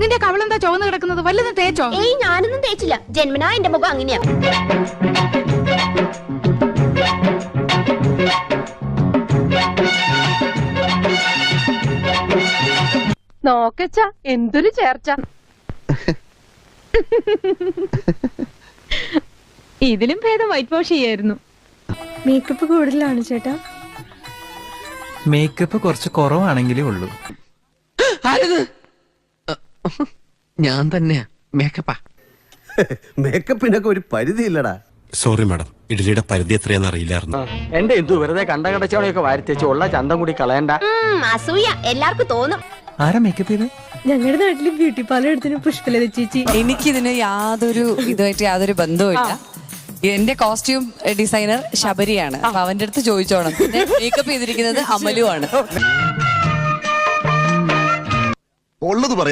നിന്റെ കവളെന്താ ചുവന്ന് കിടക്കുന്നത്? വല്ലതും തേച്ചോ? ഏയ് ഞാനൊന്നും തേച്ചില്ല. ജന്മനാ എന്റെ മുഖം അങ്ങനെയാ. നോക്കച്ച എന്തൊരു ചേർച്ച. ഇതിലും ഭേദം വൈറ്റ് വാഷ് ചെയ്യായിരുന്നു. മേക്കപ്പ് കൂടുതലാണ് ചേട്ടാ. മേക്കപ്പ് കുറച്ച് കുറവാണെങ്കിലേ ഉള്ളൂ. ഞാൻ തന്നെയാ മേക്കപ്പാ. മേക്കപ്പിനൊക്കെ ഒരു പരിധിയില്ലടാ. സോറി മാഡം, ഇഡലിയുടെ പരിധി എത്രയാന്ന് അറിയില്ലായിരുന്നു. എന്റെ എന്തു വെറുതെ കണ്ട കടച്ചവണയൊക്കെ വാരിത്തേച്ച് ഉള്ള ചന്തം കൂടി കളയണ്ട. അസൂയ എല്ലാവർക്കും തോന്നും. ആരാ മേക്കപ്പ് ചെയ്ത്? ഞങ്ങളുടെ നാട്ടില് ബ്യൂട്ടി പാർലർ എടുത്തിന് പുഷ്പലത ചേച്ചി. എനിക്കിതിന് യാതൊരു ബന്ധവുമില്ല. എന്റെ കോസ്റ്റ്യൂം ഡിസൈനർ ശബരിയാണ്. അപ്പൊ അവന്റെ അടുത്ത് ചോദിച്ചോണം. മേക്കപ്പ് ചെയ്തിരിക്കുന്നത് അമലുവാണ്. ഉള്ളത് പറയാം.